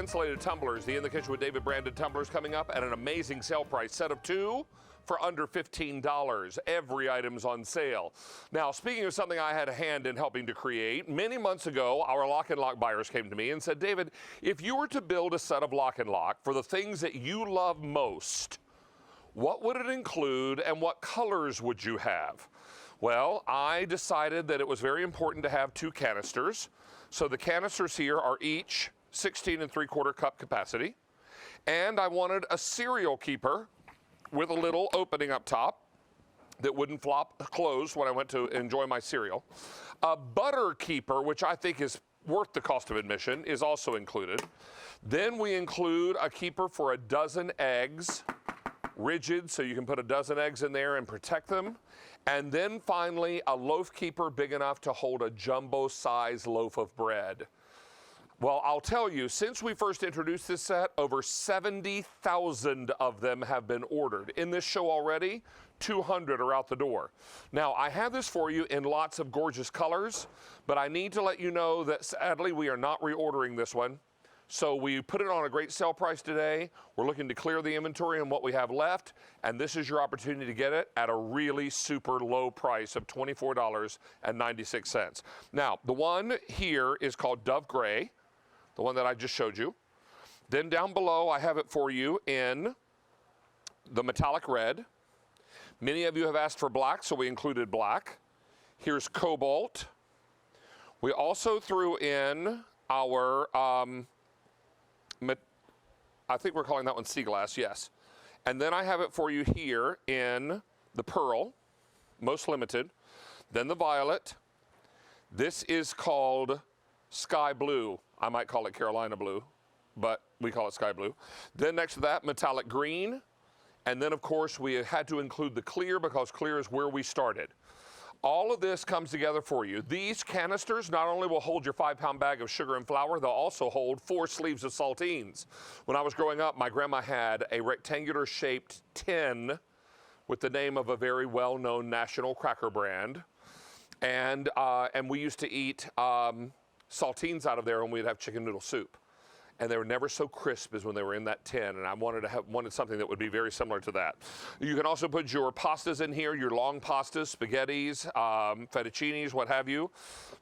insulated tumblers, the In the Kitchen with David branded tumblers coming up at an amazing sale price. Set of 2 for under $15. Every item's on sale. Now, speaking of something I had a hand in helping to create, many months ago, our LocknLock buyers came to me and said, David, if you were to build a set of LocknLock for the things that you love most, what would it include and what colors would you have? Well, I decided that it was very important to have 2 canisters. So the canisters here are each 16 3/4 cup capacity. And I wanted a cereal keeper with a little opening up top that wouldn't flop closed when I went to enjoy my cereal. A butter keeper, which I think is worth the cost of admission, is also included. Then we include a keeper for a dozen eggs, rigid, so you can put a dozen eggs in there and protect them. And then finally, a loaf keeper big enough to hold a jumbo-sized loaf of bread. Well, I'll tell you, since we first introduced this set, over 70,000 of them have been ordered. In this show already, 200 are out the door. Now, I have this for you in lots of gorgeous colors, but I need to let you know that sadly, we are not reordering this one. So we put it on a great sale price today. We're looking to clear the inventory and what we have left, and this is your opportunity to get it at a really super low price of $24.96. Now, the one here is called Dove Gray, the one that I just showed you. Then down below, I have it for you in the metallic red. Many of you have asked for black, so we included black. Here's cobalt. We also threw in our I think we're calling that one sea glass, yes. And then I have it for you here in the pearl, most limited. Then the violet. This is called sky blue. I might call it Carolina blue, but we call it sky blue. Then next to that, metallic green. And then, of course, we had to include the clear because clear is where we started. All of this comes together for you. These canisters not only will hold your 5-pound bag of sugar and flour, they'll also hold 4 sleeves of saltines. When I was growing up, my grandma had a rectangular shaped tin with the name of a very well-known national cracker brand. And we used to eat saltines out of there, and we'd have chicken noodle soup. And they were never so crisp as when they were in that tin, and I wanted something that would be very similar to that. You can also put your pastas in here, your long pastas, spaghettis, fettuccinis, what have you.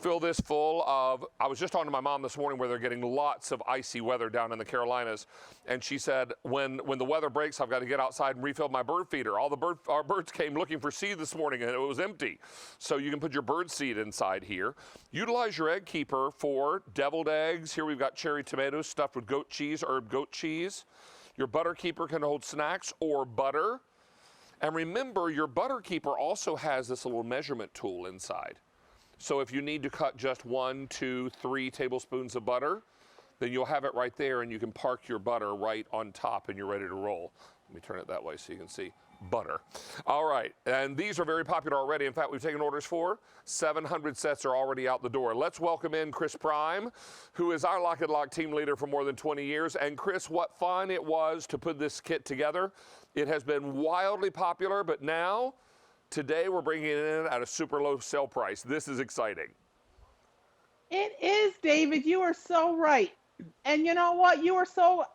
Fill this full of, I was just talking to my mom this morning where they're getting lots of icy weather down in the Carolinas, and she said, when the weather breaks, I've got to get outside and refill my bird feeder. Our birds came looking for seed this morning, and it was empty. So you can put your bird seed inside here. Utilize your egg keeper for deviled eggs. Here we've got cherry tomatoes stuffed with goat cheese, herb goat cheese. Your butter keeper can hold snacks or butter. And remember, your butter keeper also has this little measurement tool inside. So if you need to cut just 1, 2, 3 tablespoons of butter, then you'll have it right there and you can park your butter right on top and you're ready to roll. Let me turn it that way so you can see butter. All right, and these are very popular already. In fact, we've taken orders for 700 sets are already out the door. Let's welcome in Chris Prime, who is our LocknLock team leader for more than 20 years. And Chris, what fun it was to put this kit together. It has been wildly popular, but now, today we're bringing it in at a super low sale price. This is exciting. It is, David. You are so right. And you know what? You are so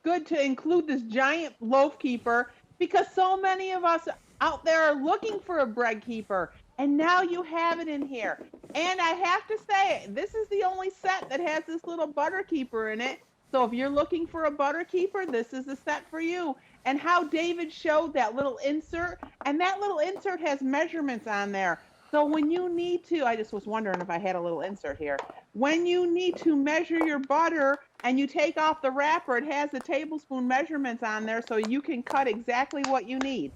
good to include this giant loaf keeper because so many of us out there are looking for a bread keeper. And now you have it in here. And I have to say, this is the only set that has this little butter keeper in it. So if you're looking for a butter keeper, this is the set for you. And how David showed that little insert, and that little insert has measurements on there. So when you need to, I just was wondering if I had a little insert here. When you need to measure your butter and you take off the wrapper, it has the tablespoon measurements on there so you can cut exactly what you need.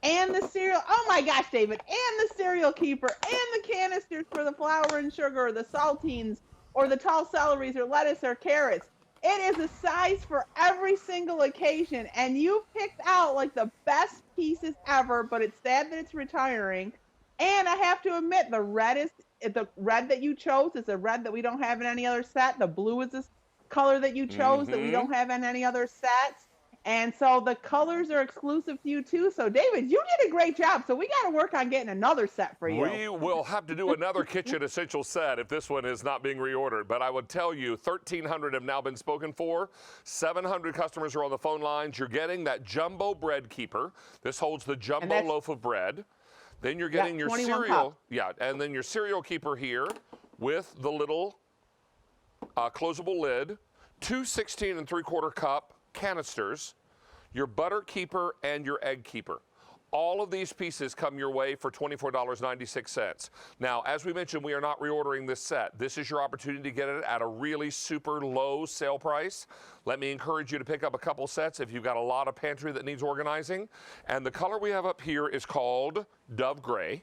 And the cereal, oh my gosh, David, and the cereal keeper, and the canisters for the flour and sugar, the saltines, or the tall celeries, or lettuce, or carrots. It is a size for every single occasion, and you picked out like the best pieces ever, but it's sad that it's retiring. And I have to admit, the red that you chose is a red that we don't have in any other set. The blue is this color that you chose that we don't have in any other sets. And so the colors are exclusive to you too. So David, you did a great job. So we got to work on getting another set for you. We will have to do another Kitchen Essentials set if this one is not being reordered. But I would tell you, 1,300 have now been spoken for. 700 customers are on the phone lines. You're getting that jumbo bread keeper. This holds the jumbo loaf of bread. Then you're getting your cereal. Yeah, and then your cereal keeper here with the little closable lid. 2 16 3/4 cup canisters, your butter keeper, and your egg keeper. All of these pieces come your way for $24.96. Now, as we mentioned, we are not reordering this set. This is your opportunity to get it at a really super low sale price. Let me encourage you to pick up a couple sets if you've got a lot of pantry that needs organizing. And the color we have up here is called Dove Gray.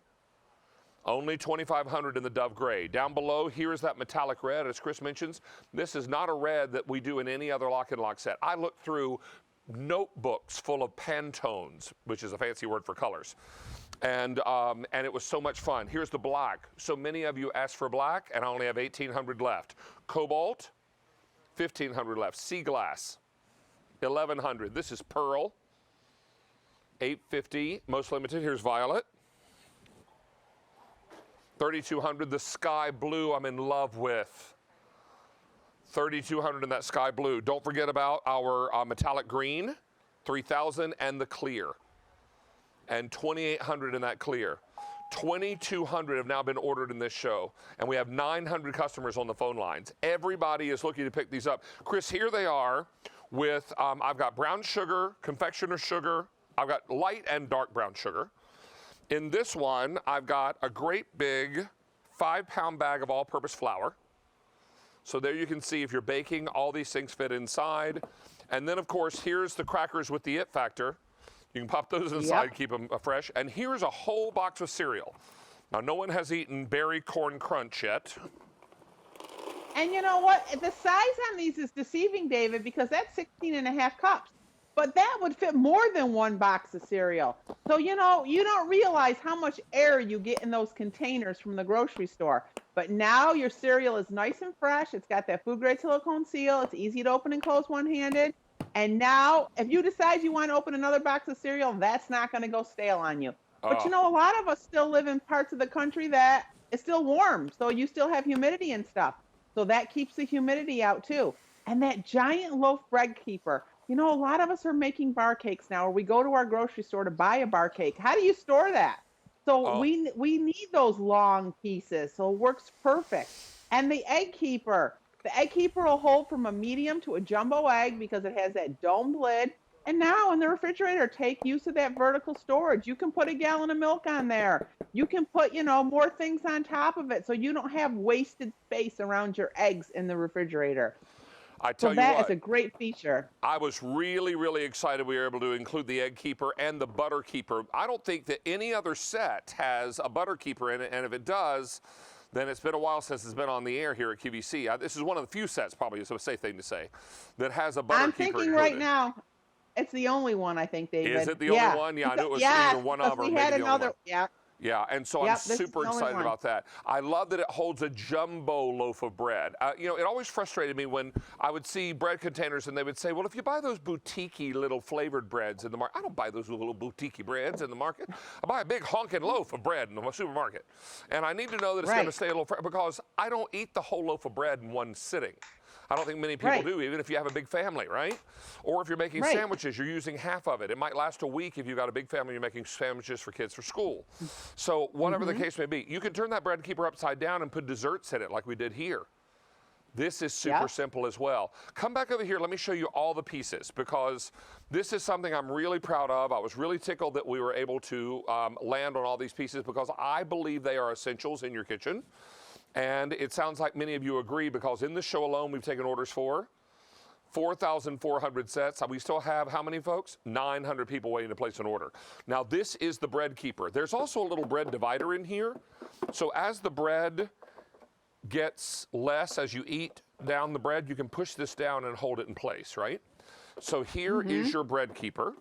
Only $2,500 in the Dove Gray. Down below, here is that metallic red. As Chris mentions, this is not a red that we do in any other LocknLock set. I looked through notebooks full of Pantones, which is a fancy word for colors. And it was so much fun. Here's the black. So many of you asked for black, and I only have 1,800 left. Cobalt, 1,500 left. Sea glass, 1,100. This is pearl, 850, most limited. Here's violet. 3,200, the sky blue I'm in love with. 3,200 in that sky blue. Don't forget about our metallic green, 3,000, and the clear. And 2,800 in that clear. 2,200 have now been ordered in this show, and we have 900 customers on the phone lines. Everybody is looking to pick these up. Chris, here they are with, I've got brown sugar, confectioner sugar, I've got light and dark brown sugar. In this one, I've got a great big 5-pound bag of all-purpose flour. So there you can see if you're baking, all these things fit inside. And then, of course, here's the crackers with the it factor. You can pop those inside, keep them fresh. And here's a whole box of cereal. Now, no one has eaten Berry Corn Crunch yet. And you know what? The size on these is deceiving, David, because that's 16.5 cups. But that would fit more than one box of cereal. So, you know, you don't realize how much air you get in those containers from the grocery store. But now your cereal is nice and fresh. It's got that food grade silicone seal. It's easy to open and close one-handed. And now, if you decide you want to open another box of cereal, that's not going to go stale on you. But you know, a lot of us still live in parts of the country that is still warm. So you still have humidity and stuff. So that keeps the humidity out too. And that giant loaf bread keeper. You know, a lot of us are making bar cakes now, or we go to our grocery store to buy a bar cake. How do you store that? So we need those long pieces. So it works perfect. And the egg keeper. The egg keeper will hold from a medium to a jumbo egg because it has that domed lid. And now in the refrigerator, take use of that vertical storage. You can put a gallon of milk on there. You can put, you know, more things on top of it so you don't have wasted space around your eggs in the refrigerator. I tell so you that what, is a great feature. I was really, really excited we were able to include the egg keeper and the butter keeper. I don't think that any other set has a butter keeper in it, and if it does, then it's been a while since it's been on the air here at QVC. This is one of the few sets, probably is a safe thing to say, that has a butter keeper I'm thinking included. Right now, it's the only one, I think, David. Is it the only one? Yeah, I knew it was either one of or maybe the only one. Yeah, and so I'm super excited about that. I love that it holds a jumbo loaf of bread. You know, it always frustrated me when I would see bread containers and they would say, well, if you buy those boutique-y little flavored breads in the market, I don't buy those little boutique-y breads in the market. I buy a big honking loaf of bread in the supermarket. And I need to know that it's going to stay a little fresh because I don't eat the whole loaf of bread in one sitting. I don't think many people do, even if you have a big family, right? Or if you're making sandwiches, you're using half of it. It might last a week if you've got a big family, you're making sandwiches for kids for school. So whatever the case may be, you can turn that bread keeper upside down and put desserts in it like we did here. This is super simple as well. Come back over here. Let me show you all the pieces because this is something I'm really proud of. I was really tickled that we were able to land on all these pieces because I believe they are essentials in your kitchen. And it sounds like many of you agree because in this show alone, we've taken orders for 4,400 sets. We still have how many folks? 900 people waiting to place an order. Now, this is the bread keeper. There's also a little bread divider in here. So as the bread gets less, as you eat down the bread, you can push this down and hold it in place, right? So here is your bread keeper.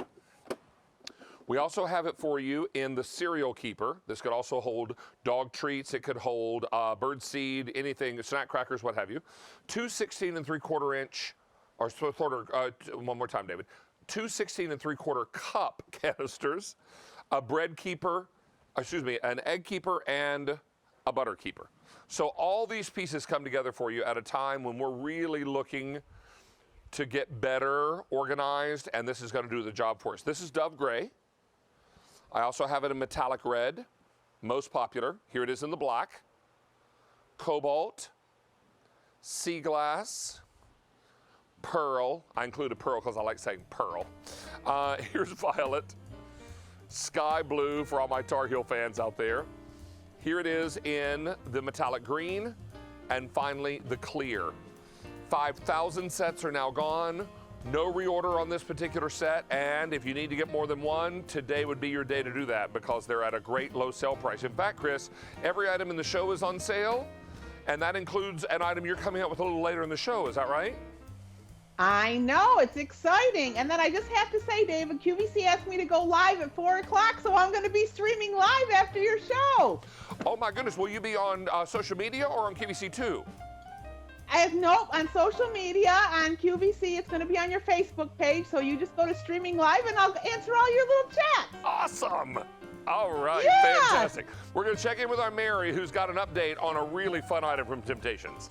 We also have it for you in the cereal keeper. This could also hold dog treats. It could hold bird seed, anything, snack crackers, what have you. 2 16 3/4 inch, or one more time, David. two 16 3/4 cup canisters, a bread keeper, an egg keeper, and a butter keeper. So all these pieces come together for you at a time when we're really looking to get better organized, and this is going to do the job for us. This is Dove Gray. I also have it in metallic red, most popular. Here it is in the black. Cobalt, sea glass, pearl. I included pearl because I like saying pearl. Here's violet, sky blue for all my Tar Heel fans out there. Here it is in the metallic green, and finally the clear. 5,000 sets are now gone. No reorder on this particular set, and if you need to get more than one, today would be your day to do that because they're at a great low sale price. In fact, Chris, every item in the show is on sale, and that includes an item you're coming out with a little later in the show. Is that right? I know, it's exciting. And then I just have to say, David, QVC asked me to go live at 4 o'clock, so I'm going to be streaming live after your show. Oh my goodness, will you be on social media or on QVC too? Nope, on social media, on QVC. It's going to be on your Facebook page, so you just go to streaming live and I'll answer all your little chats. Awesome. All right, Yeah. fantastic. We're going to check in with our Mary, who's got an update on a really fun item from Temptations.